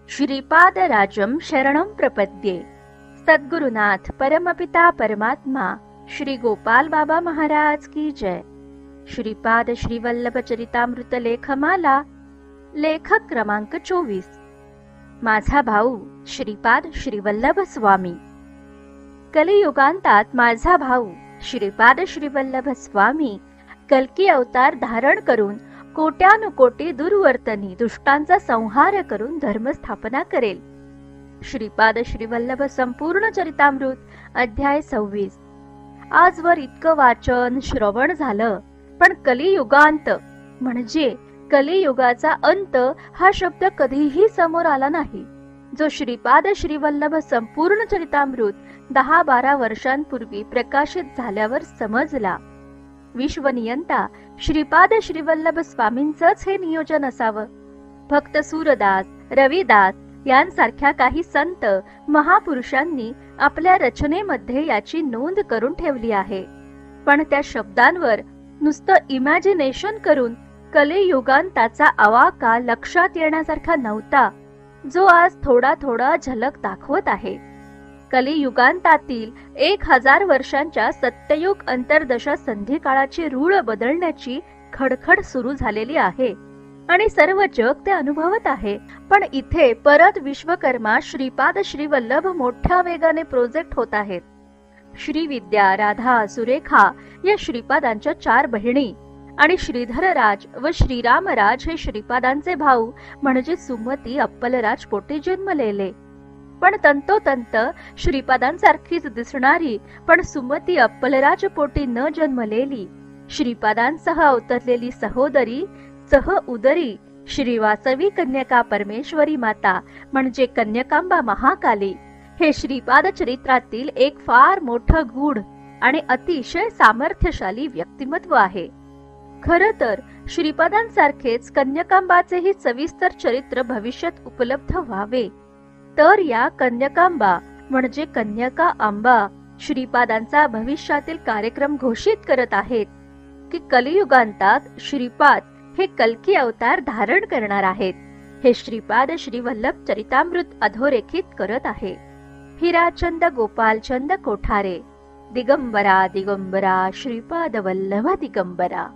श्रीपाद राजम शरणं प्रपद्ये। सद्गुरुनाथ परमपिता परमात्मा श्री गोपाल बाबा महाराज की जय। श्रीपाद श्रीवल्लभ चरितामृत लेखमाला, लेखक क्रमांक 24। माझा भाऊ श्रीपाद श्रीवल्लभ स्वामी। कलियुगांतात माझा भाऊ श्रीपाद श्रीवल्लभ स्वामी कल्की अवतार धारण करून कोट्यानुकोटी दुर्वर्तनी दुष्टांचा संहार करून धर्मस्थापना करेल। श्रीपाद श्रीवल्लभ संपूर्ण चरितामृत अध्याय 26। आजवर इतकं वाचन श्रवण झालं, पण कलियुगांत म्हणजे कलियुगाचा अंत हा शब्द कधीही समोर आला नाही, जो श्रीपाद श्रीवल्लभ संपूर्ण चरितामृत 10-12 वर्षांपूर्वी प्रकाशित झाल्यावर समजला। विश्वनियंता श्रीपाद श्रीवल्लभ स्वामींचंच हे नियोजन असावं। भक्त सूरदास, रविदास यांसारख्या काही संत महापुरुषांनी आपल्या रचनेमध्ये याची नोंद करून ठेवली आहे, पण त्या शब्दांवर नुसतं इमॅजिनेशन करून कलियुगांताचा आवाका लक्षात येण्यासारखा नव्हता, जो आज थोडा थोडा झलक दाखवत आहे। कलियुगांतातील 1000 वर्षांच्या सत्ययुग अंतर्दशा संधी काळाची रूळ बदलण्याची खडखड सुरू झालेली आहे आणि सर्व जग ते अनुभवत आहे। पण इथे परत विश्वकर्मा श्रीपाद श्रीवल्लभ मोठ्या वेगाने प्रोजेक्ट होत आहेत। श्रीविद्या, राधा, सुरेखा या श्रीपादांच्या 4 बहिणी आणि श्रीधरराज व श्रीरामराज हे श्रीपादांचे भाऊ म्हणजे सुमती अप्पलराज पोटी जन्मलेले, पण तंतोतंत श्रीपादांसारखीच दिसणारी पण सुमती अप्पलराज पोटी न जन्मलेली श्रीपादांसह अवतरलेली सहोदरी सह उदरी श्रीवासवी कन्यका परमेश्वरी माता म्हणजे कन्यकांबा महाकाली हे श्रीपाद चरित्रातील एक फार मोठं गूढ आणि अतिशय सामर्थ्यशाली व्यक्तिमत्व आहे। खरं तर श्रीपादांसारखेच कन्यकांबाचेही सविस्तर चरित्र भविष्यात उपलब्ध व्हावे, तर या कन्यकांबा म्हणजे कन्यका आंबा श्रीपादांचा भविष्यातील कार्यक्रम घोषित करत आहेत की कलियुगांतात श्रीपाद हे कल्की अवतार धारण करणार आहेत। हे श्रीपाद श्रीवल्लभ चरितामृत अधोरेखित करत आहे हिराचंद गोपालचंद कोठारे। दिगंबरा दिगंबरा श्रीपाद वल्लभ दिगंबरा।